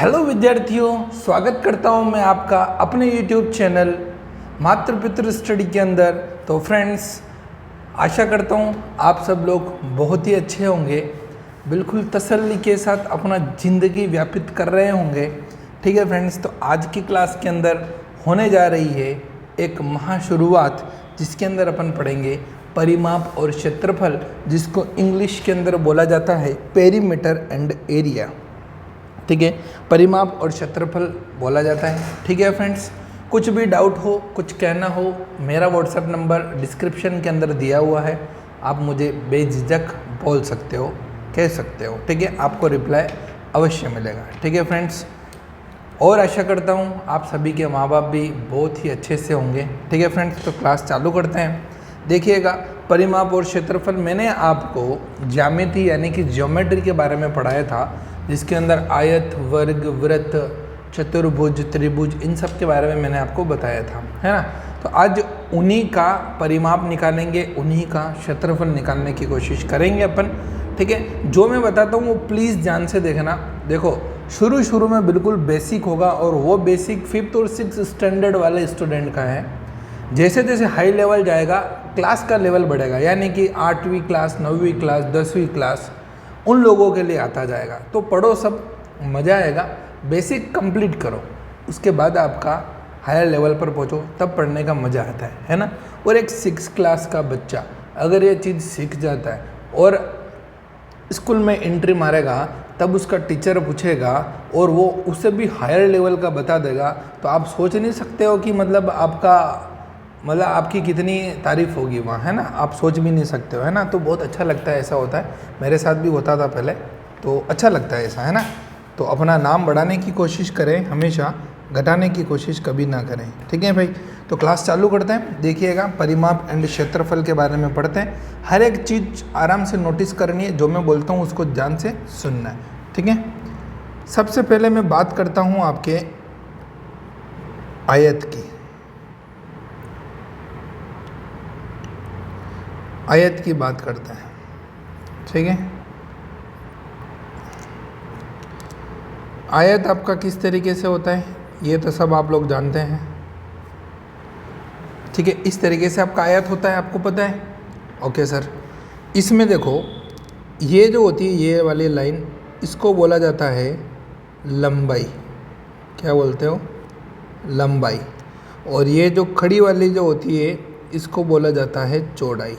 Hello विद्यार्थियों, स्वागत करता हूं मैं आपका अपने YouTube चैनल मातृ पितृ स्टडी के अंदर। तो फ्रेंड्स, आशा करता हूं आप सब लोग बहुत ही अच्छे होंगे, बिल्कुल तसल्ली के साथ अपना ज़िंदगी व्यापित कर रहे होंगे। ठीक है फ्रेंड्स, तो आज की क्लास के अंदर होने जा रही है एक महाशुरुआत, जिसके अंदर अपन पढ़ेंगे परिमाप और क्षेत्रफल, जिसको इंग्लिश के अंदर बोला जाता है पेरीमीटर एंड एरिया। ठीक है, परिमाप और क्षेत्रफल बोला जाता है। ठीक है फ्रेंड्स, कुछ भी डाउट हो, कुछ कहना हो, मेरा व्हाट्सएप नंबर डिस्क्रिप्शन के अंदर दिया हुआ है, आप मुझे बेझिझक बोल सकते हो, कह सकते हो। ठीक है, आपको रिप्लाई अवश्य मिलेगा। ठीक है फ्रेंड्स, और आशा करता हूँ आप सभी के माँ बाप भी बहुत ही अच्छे से होंगे। ठीक है फ्रेंड्स, तो क्लास चालू करते हैं। देखिएगा, परिमाप और क्षेत्रफल मैंने आपको ज्यामिति यानी कि ज्योमेट्री के बारे में पढ़ाया था, जिसके अंदर आयत, वर्ग, वृत्त, चतुर्भुज, त्रिभुज, इन सब के बारे में मैंने आपको बताया था, है ना। तो आज उन्हीं का परिमाप निकालेंगे, उन्हीं का क्षेत्रफल निकालने की कोशिश करेंगे अपन। ठीक है, जो मैं बताता हूँ वो प्लीज़ ध्यान से देखना। देखो, शुरू में बिल्कुल बेसिक होगा, और वो बेसिक 5th और 6th स्टैंडर्ड वाले स्टूडेंट का है। जैसे जैसे हाई लेवल जाएगा, क्लास का लेवल बढ़ेगा, यानी कि 8वीं क्लास, 9वीं क्लास, 10वीं क्लास, उन लोगों के लिए आता जाएगा। तो पढ़ो, सब मज़ा आएगा। बेसिक कंप्लीट करो, उसके बाद आपका हायर लेवल पर पहुंचो, तब पढ़ने का मज़ा आता है ना। और एक 6th क्लास का बच्चा अगर ये चीज़ सीख जाता है और स्कूल में एंट्री मारेगा, तब उसका टीचर पूछेगा और वो उसे भी हायर लेवल का बता देगा, तो आप सोच नहीं सकते हो कि मतलब आपकी कितनी तारीफ़ होगी वहाँ, है ना। आप सोच भी नहीं सकते हो, है ना। तो बहुत अच्छा लगता है, ऐसा होता है, मेरे साथ भी होता था पहले, तो अच्छा लगता है ऐसा, है ना। तो अपना नाम बढ़ाने की कोशिश करें हमेशा, घटाने की कोशिश कभी ना करें। ठीक है भाई, तो क्लास चालू करते हैं। देखिएगा, परिमाप एंड क्षेत्रफल के बारे में पढ़ते हैं। हर एक चीज़ आराम से नोटिस करनी है, जो मैं बोलता हूँ उसको ध्यान से सुनना है। ठीक है, सबसे पहले मैं बात करता हूँ आपके आयत की। आयत की बात करते हैं। ठीक है, आयत आपका किस तरीके से होता है ये तो सब आप लोग जानते हैं। ठीक है, इस तरीके से आपका आयत होता है, आपको पता है। ओके सर, इसमें देखो, ये जो होती है ये वाली लाइन, इसको बोला जाता है लंबाई। क्या बोलते हो? लंबाई। और ये जो खड़ी वाली जो होती है, इसको बोला जाता है चौड़ाई।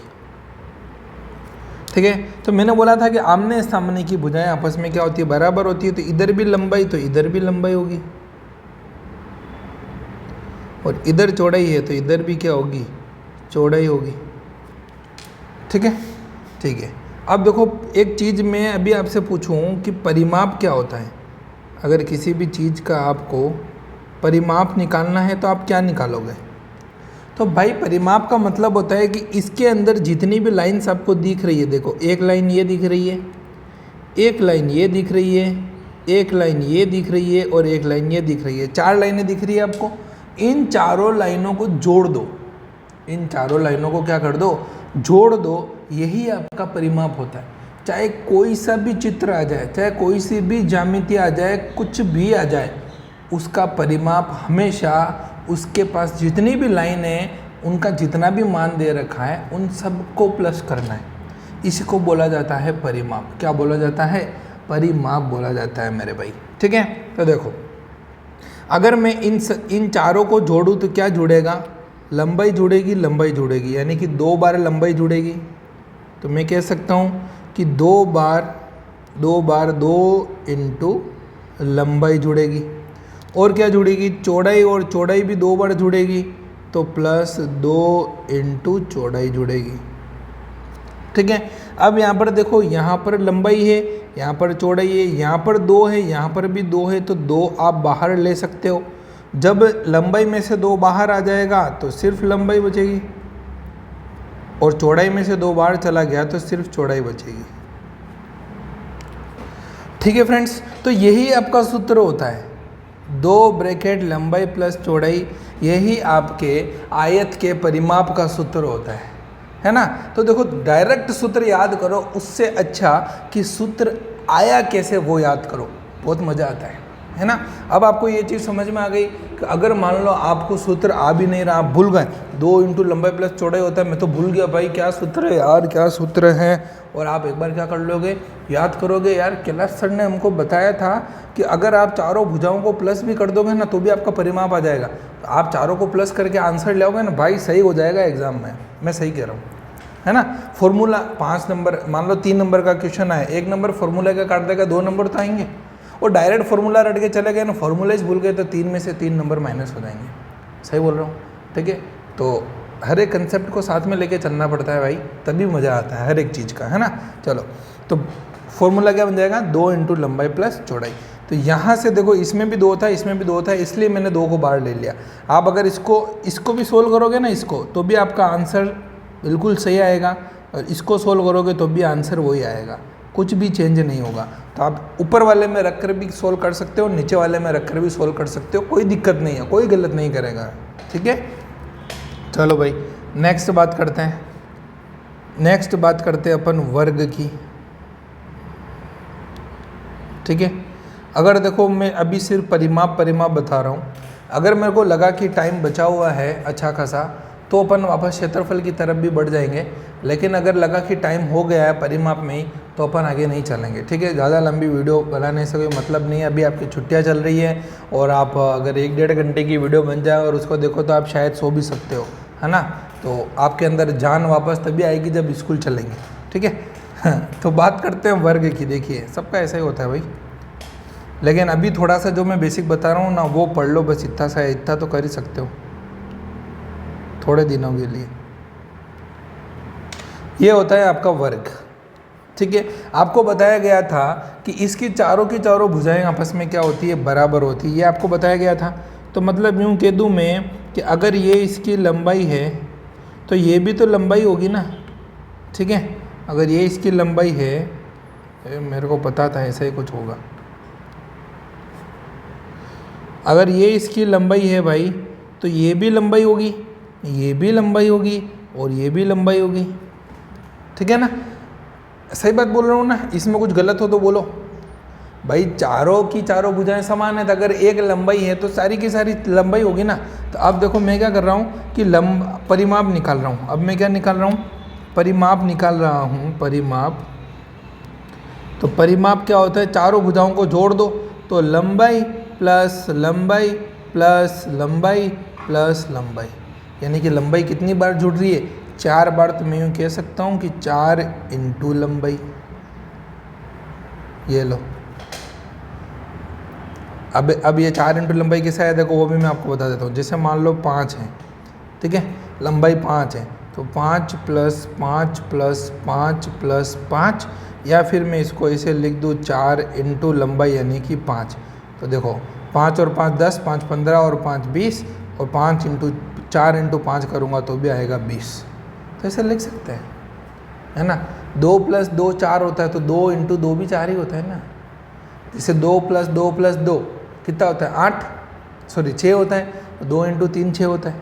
ठीक है, तो मैंने बोला था कि आमने सामने की भुजाएं आपस में क्या होती है? बराबर होती है। तो इधर भी लंबाई तो इधर भी लंबाई होगी, और इधर चौड़ाई है तो इधर भी क्या होगी? चौड़ाई होगी। ठीक है, ठीक है। अब देखो, एक चीज़ मैं अभी आपसे पूछूं कि परिमाप क्या होता है। अगर किसी भी चीज़ का आपको परिमाप निकालना है तो आप क्या निकालोगे? तो भाई, परिमाप का मतलब होता है कि इसके अंदर जितनी भी लाइन्स आपको दिख रही है, देखो, एक लाइन ये दिख रही है, एक लाइन ये दिख रही है, एक लाइन ये दिख रही है, और एक लाइन ये दिख रही है। 4 लाइनें दिख रही है आपको। इन चारों लाइनों को जोड़ दो। इन चारों लाइनों को क्या कर दो? जोड़ दो। यही आपका परिमाप होता है। चाहे कोई सा भी चित्र आ जाए, चाहे कोई सी भी ज्यामिति आ जाए, कुछ भी आ जाए, उसका परिमाप हमेशा उसके पास जितनी भी लाइन है, उनका जितना भी मान दे रखा है, उन सबको प्लस करना है। इसको बोला जाता है परिमाप। क्या बोला जाता है? परिमाप बोला जाता है मेरे भाई। ठीक है, तो देखो, अगर मैं इन चारों को जोड़ूँ तो क्या जुड़ेगा? लंबाई जुड़ेगी, लंबाई जुड़ेगी, यानी कि 2 बार लंबाई जुड़ेगी। तो मैं कह सकता हूँ कि 2 बार 2 इंटू लंबाई जुड़ेगी। और क्या जुड़ेगी? चौड़ाई, और चौड़ाई भी 2 बार जुड़ेगी, तो प्लस 2 इंटू चौड़ाई जुड़ेगी। ठीक है, अब यहाँ पर देखो, यहाँ पर लंबाई है, यहाँ पर चौड़ाई है, यहाँ पर 2 है, यहाँ पर भी 2 है, तो 2 आप बाहर ले सकते हो। जब लंबाई में से 2 बाहर आ जाएगा तो सिर्फ लंबाई बचेगी, और चौड़ाई में से 2 बाहर चला गया तो सिर्फ चौड़ाई बचेगी। ठीक है फ्रेंड्स, तो यही आपका सूत्र होता है, 2 ब्रैकेट लंबाई प्लस चौड़ाई। यही आपके आयत के परिमाप का सूत्र होता है ना। तो देखो, डायरेक्ट सूत्र याद करो, उससे अच्छा कि सूत्र आया कैसे वो याद करो, बहुत मज़ा आता है। है ना। अब आपको ये चीज़ समझ में आ गई कि अगर मान लो आपको सूत्र आ भी नहीं रहा, आप भूल गए, 2 इंटू लंबाई प्लस चौड़ाई होता है, मैं तो भूल गया भाई क्या सूत्र है यार, क्या सूत्र है, और आप एक बार क्या कर लोगे, याद करोगे, यार कैलाश सर ने हमको बताया था कि अगर आप चारों भुजाओं को प्लस भी कर दोगे ना तो भी आपका परिमाप आ जाएगा। तो आप चारों को प्लस करके आंसर ले आओगे ना भाई, सही हो जाएगा एग्जाम में, मैं सही कह रहा हूँ, है ना। फॉर्मूला 5 नंबर, मान लो 3 नंबर का क्वेश्चन है, 1 नंबर फॉर्मूला का काट देगा, 2 नंबर तो आएंगे, और डायरेक्ट फॉर्मूला रट के चले गए ना, फॉर्मूला भूल गए तो 3 में से 3 नंबर माइनस हो जाएंगे। सही बोल रहा हूँ, ठीक है। तो हर एक कंसेप्ट को साथ में लेके चलना पड़ता है भाई, तभी मज़ा आता है हर एक चीज़ का, है ना। चलो, तो फॉर्मूला क्या बन जाएगा, 2 इंटू लंबाई प्लस चौड़ाई। तो यहाँ से देखो, इसमें भी 2 था, इसमें भी 2 था, इसलिए मैंने 2 को बाहर ले लिया। आप अगर इसको भी सोल्व करोगे ना, इसको, तो भी आपका आंसर बिल्कुल सही आएगा, और इसको सोल्व करोगे तो भी आंसर वही आएगा, कुछ भी चेंज नहीं होगा। तो आप ऊपर वाले में रख कर भी सोल्व कर सकते हो, नीचे वाले में रख कर भी सोल्व कर सकते हो, कोई दिक्कत नहीं है, कोई गलत नहीं करेगा, ठीक है। चलो भाई, नेक्स्ट बात करते हैं, नेक्स्ट बात करते हैं अपन वर्ग की, ठीक है। अगर देखो, मैं अभी सिर्फ परिमाप बता रहा हूँ, अगर मेरे को लगा कि टाइम बचा हुआ है अच्छा खासा, तो अपन वापस क्षेत्रफल की तरफ भी बढ़ जाएंगे, लेकिन अगर लगा कि टाइम हो गया है परिमाप में ही, तो अपन आगे नहीं चलेंगे, ठीक है। ज़्यादा लंबी वीडियो बनाने से कोई मतलब नहीं है, अभी आपकी छुट्टियां चल रही है, और आप अगर 1-1.5 घंटे की वीडियो बन जाए और उसको देखो तो आप शायद सो भी सकते हो, है ना। तो आपके अंदर जान वापस तभी आएगी जब स्कूल चलेंगे, ठीक है। तो बात करते हैं वर्ग की। देखिए, सबका ऐसा ही होता है भाई, लेकिन अभी थोड़ा सा जो मैं बेसिक बता रहा हूँ ना, वो पढ़ लो बस, इतना सा है, इतना तो कर ही सकते हो थोड़े दिनों के लिए। ये होता है आपका वर्ग, ठीक है। आपको बताया गया था कि इसकी चारों की चारों भुजाएं आपस में क्या होती है, बराबर होती है, ये आपको बताया गया था। तो मतलब यूँ कह दूँ मैं कि अगर ये इसकी लंबाई है तो ये भी तो लंबाई होगी ना, ठीक है। अगर ये इसकी लंबाई है, मेरे को पता था ऐसा ही कुछ होगा, अगर ये इसकी लंबाई है भाई, तो ये भी लंबाई होगी, ये भी लंबाई होगी, और ये भी लंबाई होगी, ठीक है ना। सही बात बोल रहा हूँ ना, इसमें कुछ गलत हो तो बोलो भाई। चारों की चारों भुजाएं समान है, तो अगर एक लंबाई है तो सारी की सारी लंबाई होगी ना। तो अब देखो, मैं क्या कर रहा हूँ कि परिमाप निकाल रहा हूँ। अब मैं क्या निकाल रहा हूँ, परिमाप निकाल रहा हूँ, परिमाप। तो परिमाप क्या होता है, चारों भुजाओं को जोड़ दो, तो लंबाई प्लस लंबाई प्लस लंबाई प्लस लंबाई, यानी कि लंबाई कितनी बार जुड़ रही है, 4 बार। तो मैं यूँ कह सकता हूँ कि 4 इंटू लंबाई। ये लो, अब ये 4 इंटू लंबाई कैसा है देखो, वो भी मैं आपको बता देता हूँ। जैसे मान लो 5 है, ठीक है, लंबाई 5 है, तो 5 प्लस 5 प्लस 5 प्लस 5, या फिर मैं इसको ऐसे लिख दूँ 4 इंटू लंबाई यानी कि 5। तो देखो, 5 और 5 10, 5 15 और 5 20, और 4 इंटू 5 करूँगा तो भी आएगा 20। तो ऐसे लिख सकते हैं, है ना। 2 प्लस 2 4 होता है, तो 2 इंटू 2 भी 4 ही होता है ना। जैसे 2 प्लस 2 प्लस 2 कितना होता है, 6 होता है, तो 2 इंटू 3 6 होता है,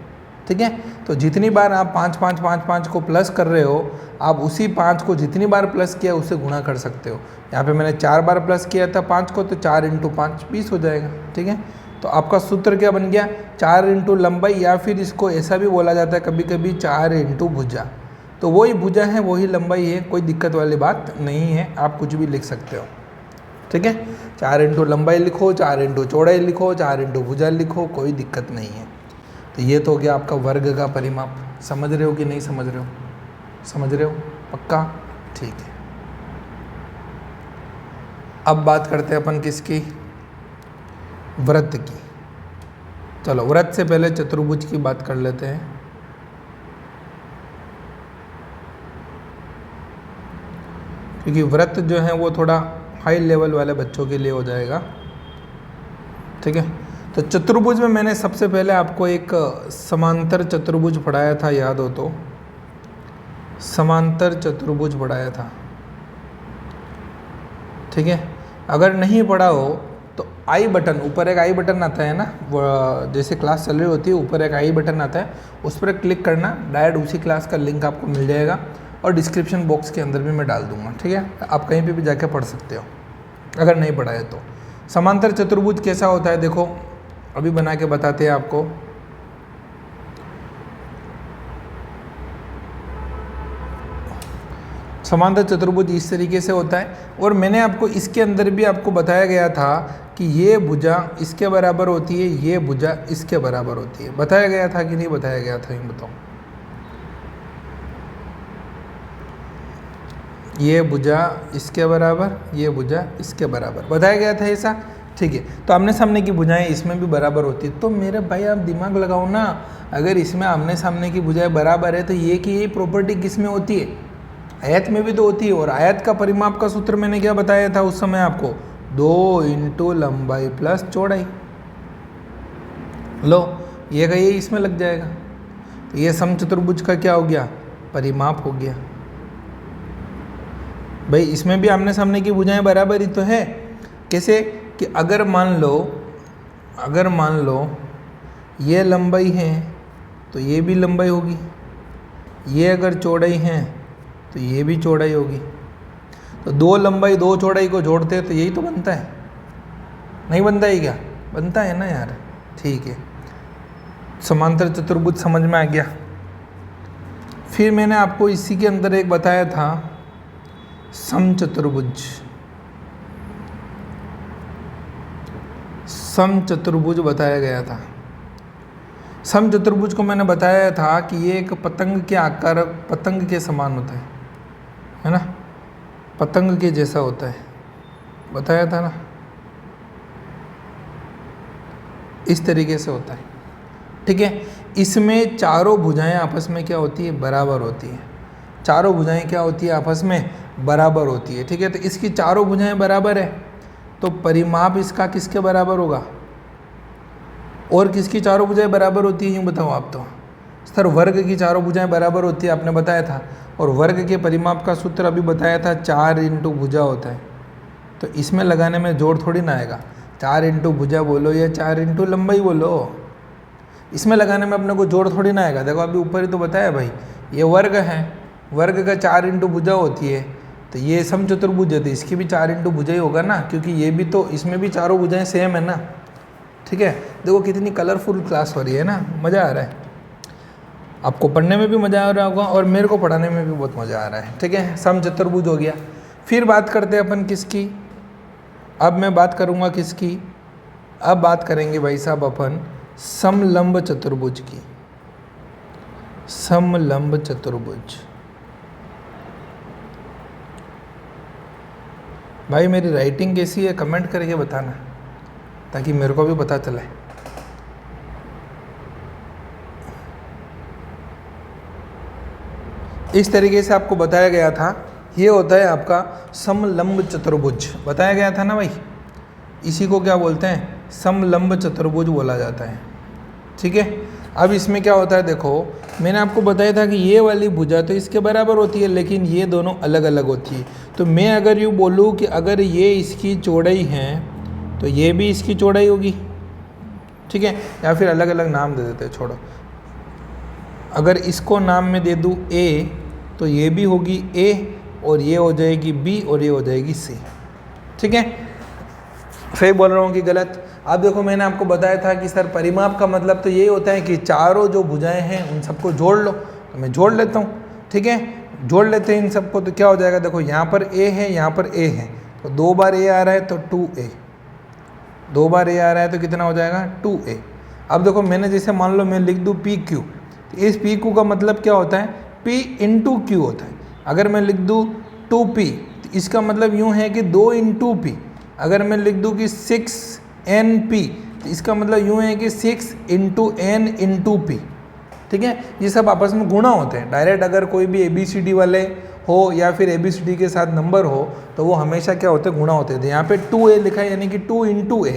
ठीक है। तो जितनी बार आप 5 5 5 5 को प्लस कर रहे हो, आप उसी 5 को जितनी बार प्लस किया उससे गुणा कर सकते हो। यहाँ पे मैंने 4 बार प्लस किया था 5 को, तो 4 इंटू 5 20 हो जाएगा, ठीक है। तो आपका सूत्र क्या बन गया, 4 इंटू लंबाई, या फिर इसको ऐसा भी बोला जाता है कभी कभी 4 इंटू भुजा। तो वही भुजा है, वही लंबाई है, कोई दिक्कत वाली बात नहीं है, आप कुछ भी लिख सकते हो, ठीक है। 4 इंटू लंबाई लिखो, 4 इंटू चौड़ाई लिखो, 4 इंटू भुजा लिखो, कोई दिक्कत नहीं है। तो ये तो हो गया आपका वर्ग का परिमाप। समझ रहे हो कि नहीं समझ रहे हो, समझ रहे हो पक्का, ठीक है। अब बात करते हैं अपन किसकी, वृत्त की। चलो, वृत्त से पहले चतुर्भुज की बात कर लेते हैं। क्योंकि वृत्त जो है वो थोड़ा हाई लेवल वाले बच्चों के लिए हो जाएगा, ठीक है। तो चतुर्भुज में मैंने सबसे पहले आपको एक समांतर चतुर्भुज पढ़ाया था, याद हो तो, समांतर चतुर्भुज पढ़ाया था, ठीक है। अगर नहीं पढ़ा हो तो आई बटन, ऊपर एक आई बटन आता है ना, जैसे क्लास चल रही होती है ऊपर एक आई बटन आता है, उस पर क्लिक करना, डायरेक्ट उसी क्लास का लिंक आपको मिल जाएगा, और डिस्क्रिप्शन बॉक्स के अंदर भी मैं डाल दूंगा, ठीक है। आप कहीं पे भी जाके पढ़ सकते हो अगर नहीं पढ़ा है तो। समांतर चतुर्भुज कैसा होता है देखो, अभी बना के बताते हैं आपको। समांतर चतुर्भुज इस तरीके से होता है, और मैंने आपको इसके अंदर भी आपको बताया गया था कि ये भुजा इसके बराबर होती है, ये भुजा इसके बराबर होती है। बताया गया था कि नहीं बताया गया था, ये बताओ। ये भुजा इसके बराबर, ये भुजा इसके बराबर, बताया गया था ऐसा। ठीक है, तो आमने सामने की भुजाएं इसमें भी बराबर होती है। तो मेरे भाई आप दिमाग लगाओ ना, अगर इसमें आमने सामने की भुजाएं बराबर है तो ये की ये प्रॉपर्टी किस में होती है? आयत में भी तो होती है। और आयत का परिमाप का सूत्र मैंने क्या बताया था उस समय आपको? 2 इंटू लंबाई प्लस चौड़ाई। लो ये का ये इसमें लग जाएगा, तो ये समचतुर्भुज का क्या हो गया? परिमाप हो गया। भाई इसमें भी आमने सामने की भुजाएं बराबर ही तो है। कैसे कि अगर मान लो ये लंबाई है तो ये भी लंबाई होगी, ये अगर चौड़ाई है तो ये भी चौड़ाई होगी। तो 2 लंबाई 2 चौड़ाई को जोड़ते हैं तो यही तो बनता है, नहीं बनता है क्या? बनता है ना यार। ठीक है, समांतर चतुर्भुज समझ में आ गया। फिर मैंने आपको इसी के अंदर एक बताया था समचतुर्भुज। समचतुर्भुज बताया गया था। समचतुर्भुज को मैंने बताया था कि ये एक पतंग के आकार, पतंग के समान होता है ना, पतंग के जैसा होता है, बताया था ना, इस तरीके से होता है। ठीक है, इसमें चारों भुजाएं आपस में क्या होती है? बराबर होती है। चारों भुजाएं क्या होती है? आपस में बराबर होती है। ठीक है, तो इसकी चारों भुजाएं बराबर है, तो परिमाप इसका किसके बराबर होगा? और किसकी चारों भुजाएं बराबर होती है यूँ बताओ आप तो? सर वर्ग की चारों भुजाएं बराबर होती है, आपने बताया था। और वर्ग के परिमाप का सूत्र अभी बताया था, 4 इंटू भुजा होता है। तो इसमें लगाने में जोड़ थोड़ी ना आएगा, 4 इंटू भुजा बोलो या 4 इंटू लंबाई बोलो, इसमें लगाने में अपने को जोड़ थोड़ी ना आएगा। देखो अभी ऊपर ही तो बताया भाई, ये वर्ग है, वर्ग का 4 इंटू भुजा होती है, तो ये समचतुर्भुज है तो इसकी भी 4 इंटू भुजा ही होगा ना, क्योंकि ये भी तो, इसमें भी चारों भुजाएं सेम है ना। ठीक है, देखो कितनी कलरफुल क्लास हो रही है ना, मज़ा आ रहा है। आपको पढ़ने में भी मज़ा आ रहा होगा और मेरे को पढ़ाने में भी बहुत मज़ा आ रहा है। ठीक है, समचतुर्भुज हो गया। फिर बात करते हैं अपन किसकी? अब मैं बात करूँगा किसकी? अब बात करेंगे भाई साहब अपन समलंब चतुर्भुज की। समलंब चतुर्भुज। भाई मेरी राइटिंग कैसी है कमेंट करके बताना, ताकि मेरे को भी पता चले। इस तरीके से आपको बताया गया था, ये होता है आपका समलंब चतुर्भुज। बताया गया था ना भाई, इसी को क्या बोलते हैं? समलंब चतुर्भुज बोला जाता है। ठीक है, अब इसमें क्या होता है देखो, मैंने आपको बताया था कि ये वाली भुजा तो इसके बराबर होती है, लेकिन ये दोनों अलग अलग होती है। तो मैं अगर यूँ बोलूँ कि अगर ये इसकी चौड़ाई है तो ये भी इसकी चौड़ाई होगी। ठीक है, या फिर अलग अलग नाम दे देते हैं, छोड़ो। अगर इसको नाम में दे दूँ A, तो ये भी होगी A, और ये हो जाएगी B, और ये हो जाएगी C। ठीक है, सही बोल रहा हूँ कि गलत? अब देखो मैंने आपको बताया था कि सर परिमाप का मतलब तो यही होता है कि चारों जो भुजाएं हैं उन सबको जोड़ लो। तो मैं जोड़ लेता हूँ। ठीक है, जोड़ लेते हैं इन सबको, तो क्या हो जाएगा? देखो यहाँ पर A है, यहाँ पर A है, तो 2 बार A आ रहा है तो 2A, 2 बार A आ रहा है तो कितना हो जाएगा? 2A। अब देखो मैंने जैसे मान लो मैं लिख दूँ PQ, तो इस PQ का मतलब क्या होता है? P इंटू Q होता है। अगर मैं लिख दूँ 2P, तो इसका मतलब यूँ है कि 2 इंटू P। अगर मैं लिख दूँ कि 6NP, तो इसका मतलब यूँ है कि 6 इंटू N इंटू P। ठीक है, ये सब आपस में गुणा होते हैं। डायरेक्ट अगर कोई भी ABCD वाले हो या फिर ABCD के साथ नंबर हो तो वो हमेशा क्या होते हैं? गुणा होते हैं। यहाँ पे 2A लिखा है, यानी कि 2 इंटू A,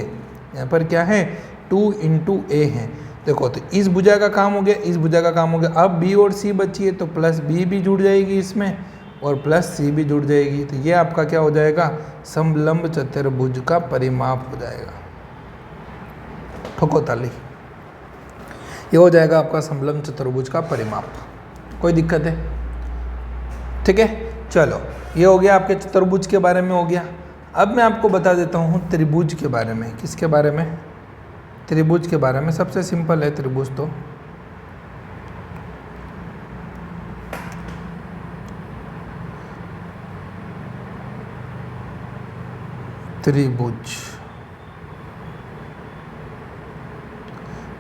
यहाँ पर क्या है? 2 इंटू A है। देखो तो इस भुजा का काम हो गया, इस भुजा का काम हो गया। अब B और C बची है, तो प्लस B भी जुड़ जाएगी इसमें, और प्लस C भी जुड़ जाएगी। तो ये आपका क्या हो जाएगा? समलंब चतुर्भुज का परिमाप हो जाएगा। ठोको ताली, ये हो जाएगा आपका समलंब चतुर्भुज का परिमाप। कोई दिक्कत है? ठीक है, चलो ये हो गया आपके चतुर्भुज के बारे में हो गया। अब मैं आपको बता देता हूँ त्रिभुज के बारे में। किसके बारे में? त्रिभुज के बारे में। सबसे सिंपल है त्रिभुज तो। त्रिभुज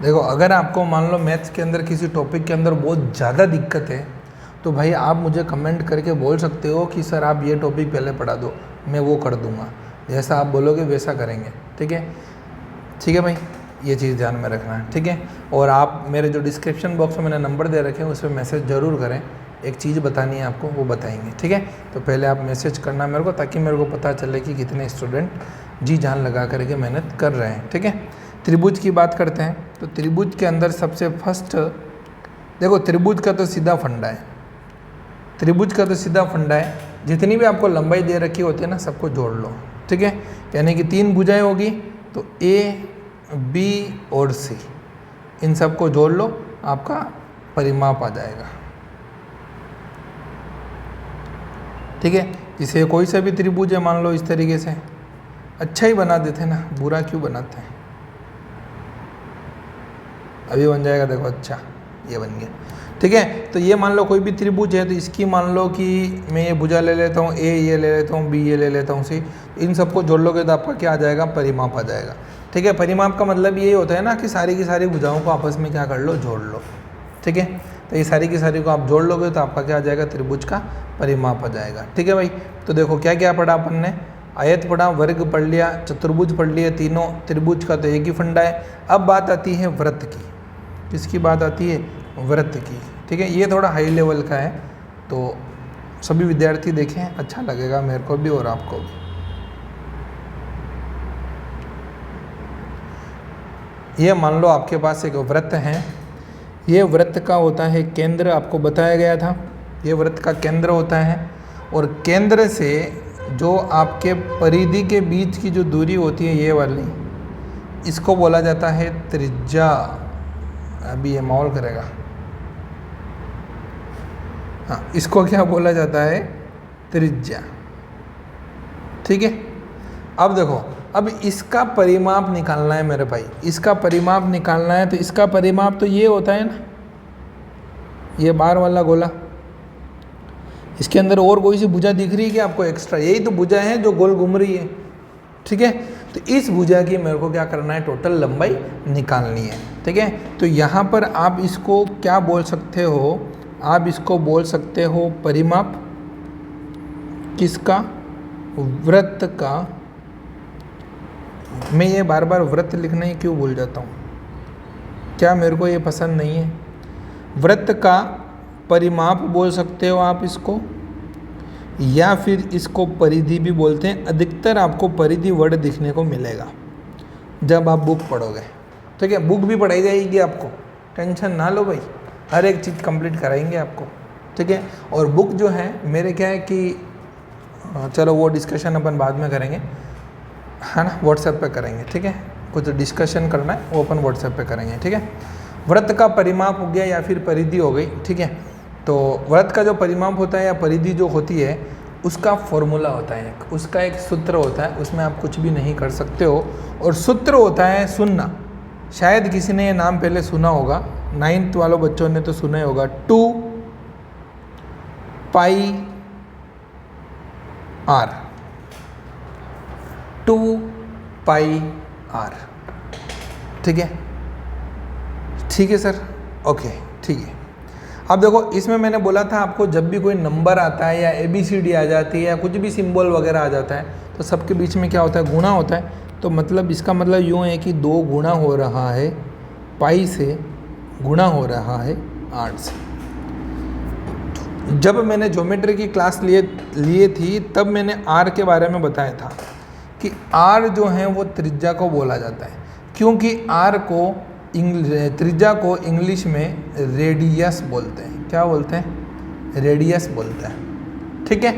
देखो, अगर आपको मान लो मैथ्स के अंदर किसी टॉपिक के अंदर बहुत ज़्यादा दिक्कत है तो भाई आप मुझे कमेंट करके बोल सकते हो कि सर आप ये टॉपिक पहले पढ़ा दो, मैं वो कर दूंगा। जैसा आप बोलोगे वैसा करेंगे। ठीक है? ठीक है भाई, ये चीज़ ध्यान में रखना है। ठीक है? और आप मेरे जो डिस्क्रिप्शन बॉक्स में मैंने नंबर दे रखे हैं उस पर मैसेज ज़रूर करें। एक चीज़ बतानी है आपको, वो बताएंगे। ठीक है? तो पहले आप मैसेज करना मेरे को, ताकि मेरे को पता चले कि कितने स्टूडेंट जी जान लगा करके मेहनत कर रहे हैं। ठीक है? त्रिभुज की बात करते हैं तो त्रिभुज के अंदर सबसे फर्स्ट देखो, त्रिभुज का तो सीधा फंडा है। त्रिभुज का तो सीधा फंडा है, जितनी भी आपको लंबाई दे रखी होती है ना, सबको जोड़ लो। ठीक है? यानी कि 3 भुजाएं होगी तो ए, बी और सी, इन सबको जोड़ लो, आपका परिमाप आ जाएगा। ठीक है? इसे कोई सा भी त्रिभुज है मान लो इस तरीके से, अच्छा ही बना देते ना, बुरा क्यों बनाते हैं। अभी बन जाएगा, देखो, अच्छा ये बन गया। ठीक है? तो ये मान लो कोई भी त्रिभुज है तो इसकी मान लो कि मैं ये भुजा ले लेता हूँ, ए ये ले लेता हूँ, बी ये ले लेता हूँ, सी, इन सबको जोड़ लोगे तो आपका क्या आ जाएगा? परिमाप आ जाएगा। ठीक है? परिमाप का मतलब यही होता है ना कि सारी की सारी भुजाओं को आपस में क्या कर लो? जोड़ लो। ठीक है? तो ये सारी की सारी को आप जोड़ लोगे तो आपका क्या आ जाएगा? त्रिभुज का परिमाप आ जाएगा। ठीक है भाई? तो देखो क्या क्या पढ़ा अपन ने? आयत पढ़ा, वर्ग पढ़ लिया, चतुर्भुज पढ़ लिया, तीनों। त्रिभुज का तो एक ही फंडा है। अब बात आती है व्रत की। किसकी बात आती है? व्रत की। ठीक है? ये थोड़ा हाई लेवल का है, तो सभी विद्यार्थी देखें, अच्छा लगेगा मेरे को भी और आपको भी। ये मान लो आपके पास एक व्रत है, ये व्रत का होता है केंद्र, आपको बताया गया था। ये व्रत का केंद्र होता है और केंद्र से जो आपके परिधि के बीच की जो दूरी होती है, ये वाली, इसको बोला जाता है त्रिज्या। अभी ये माहौल करेगा। हाँ, इसको क्या बोला जाता है? त्रिज्या। ठीक है? अब देखो, अब इसका परिमाप निकालना है मेरे भाई, इसका परिमाप निकालना है। तो इसका परिमाप तो ये होता है ना, ये बार वाला गोला। इसके अंदर और कोई सी भुजा दिख रही है कि आपको एक्स्ट्रा? यही तो भुजा है जो गोल घूम रही है। ठीक है? तो इस भुजा की मेरे को क्या करना है? टोटल लंबाई निकालनी है। ठीक है? तो यहाँ पर आप इसको क्या बोल सकते हो? आप इसको बोल सकते हो परिमाप। किसका? व्रत का। मैं ये बार बार व्रत लिखना ही क्यों भूल जाता हूँ? क्या मेरे को ये पसंद नहीं है? व्रत का परिमाप बोल सकते हो आप इसको, या फिर इसको परिधि भी बोलते हैं। अधिकतर आपको परिधि वर्ड दिखने को मिलेगा जब आप बुक पढ़ोगे। ठीक है? बुक भी पढ़ाई जाएगी आपको, टेंशन ना लो भाई, हर एक चीज़ कंप्लीट कराएंगे आपको। ठीक है? और बुक जो है मेरे क्या है कि चलो वो डिस्कशन अपन बाद में करेंगे, है ना, व्हाट्सएप पे करेंगे। ठीक है? कुछ डिस्कशन करना है वो अपन व्हाट्सएप पे करेंगे। ठीक है? व्रत का परिमाप हो गया या फिर परिधि हो गई। ठीक है? तो व्रत का जो परिमाप होता है या परिधि जो होती है, उसका फॉर्मूला होता है, उसका एक सूत्र होता है, उसमें आप कुछ भी नहीं कर सकते हो। और सूत्र होता है सुनना। शायद किसी ने ये नाम पहले सुना होगा, 9th वालों बच्चों ने तो सुना ही होगा, 2 पाई आर। 2 pi are. ठीक है? ठीक है सर, ओके, ठीक है। अब देखो, इसमें मैंने बोला था आपको, जब भी कोई नंबर आता है या ABCD आ जाती है या कुछ भी सिंबल वगैरह आ जाता है तो सबके बीच में क्या होता है? गुणा होता है। तो मतलब इसका मतलब यूँ है कि 2 गुणा हो रहा है पाई से, गुणा हो रहा है 8 से। जब मैंने ज्योमेट्री की क्लास लिए थी तब मैंने आर के बारे में बताया था कि आर जो है वो त्रिज्या को बोला जाता है, क्योंकि आर को त्रिज्या को इंग्लिश में रेडियस बोलते हैं। क्या बोलते हैं? रेडियस बोलते हैं। ठीक है?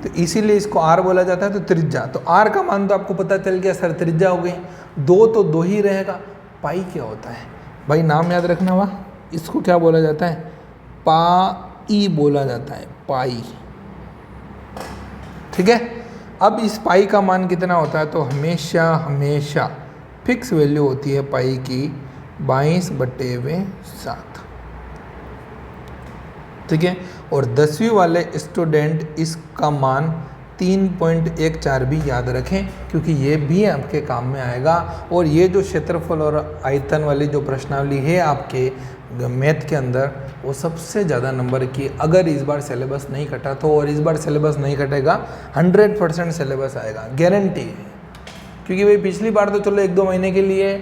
तो इसीलिए इसको आर बोला जाता है। तो त्रिज्या, तो आर का मान तो आपको पता चल गया सर, त्रिज्या हो गई। 2 तो 2 ही रहेगा। पाई क्या होता है भाई? नाम याद रखना। वाह, इसको क्या बोला जाता है? पाई बोला जाता है, पाई। ठीक है? अब इस पाई का मान कितना होता है, तो हमेशा फिक्स वैल्यू होती है पाई की 22/7, ठीक है। और 10वीं वाले स्टूडेंट इसका मान 3.14 भी याद रखें, क्योंकि ये भी आपके काम में आएगा। और ये जो क्षेत्रफल और आयतन वाली जो प्रश्नावली है आपके मैथ के अंदर, वो सबसे ज़्यादा नंबर की, अगर इस बार सिलेबस नहीं कटा तो, और इस बार सिलेबस नहीं कटेगा 100% सिलेबस आएगा, गारंटी है। क्योंकि भाई पिछली बार तो चलो 1-2 महीने के लिए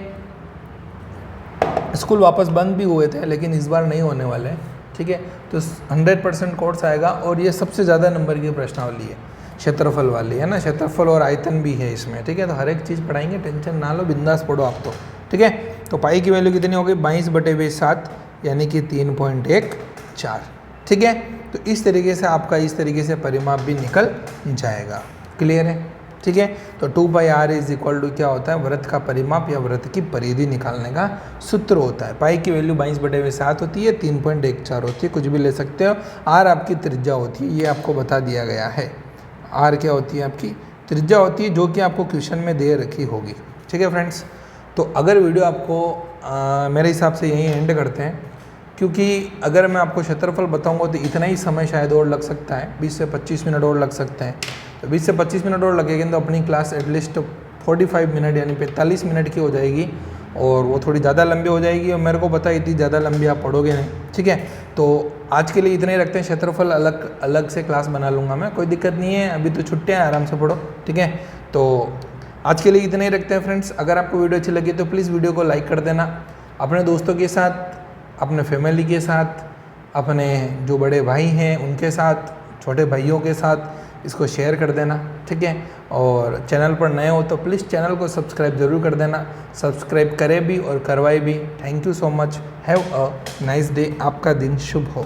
स्कूल वापस बंद भी हुए थे, लेकिन इस बार नहीं होने वाले, ठीक है। तो 100% कोर्स आएगा और ये सबसे ज़्यादा नंबर की प्रश्नावली है, क्षेत्रफल वाली है ना, क्षेत्रफल और आयतन भी है इसमें, ठीक है। तो हर एक चीज़ पढ़ाएंगे, टेंशन ना लो, बिंदास पढ़ो आप तो, ठीक है। तो पाई की वैल्यू कितनी हो गई, 22/7 यानी कि 3.14, ठीक है। तो इस तरीके से आपका इस तरीके से परिमाप भी निकल जाएगा, क्लियर है, ठीक है। तो 2πr = क्या होता है, वृत्त का परिमाप या वृत्त की परिधि निकालने का सूत्र होता है। पाई की वैल्यू 22/7 होती है, 3.14 होती है, कुछ भी ले सकते हो। आर आपकी त्रिज्या होती है, ये आपको बता दिया गया है। आर क्या होती है, आपकी त्रिज्या होती है, जो कि आपको क्वेश्चन में दे रखी होगी, ठीक है फ्रेंड्स। तो अगर वीडियो आपको मेरे हिसाब से यहीं एंड करते हैं, क्योंकि अगर मैं आपको क्षेत्रफल बताऊंगा तो इतना ही समय शायद और लग सकता है, 20 से 25 मिनट और लग सकते हैं। तो 20 से 25 मिनट और लगेंगे तो अपनी क्लास एटलीस्ट 45 मिनट यानी 45 मिनट की हो जाएगी, और वो थोड़ी ज़्यादा लंबी हो जाएगी। और मेरे को पता है इतनी ज़्यादा लंबी आप पढ़ोगे नहीं, ठीक है। तो आज के लिए इतने ही रखते हैं, क्षेत्रफल अलग से क्लास बना लूँगा मैं, कोई दिक्कत नहीं है, अभी तो छुट्टियाँ हैं, आराम से पढ़ो, ठीक है। तो आज के लिए इतने ही रखते हैं फ्रेंड्स। अगर आपको वीडियो अच्छी लगी तो प्लीज़ वीडियो को लाइक कर देना, अपने दोस्तों के साथ, अपने फैमिली के साथ, अपने जो बड़े भाई हैं उनके साथ, छोटे भाइयों के साथ इसको शेयर कर देना, ठीक है। और चैनल पर नए हो तो प्लीज़ चैनल को सब्सक्राइब ज़रूर कर देना, सब्सक्राइब करें भी और करवाए भी। Thank you so much, have a nice day, आपका दिन शुभ हो।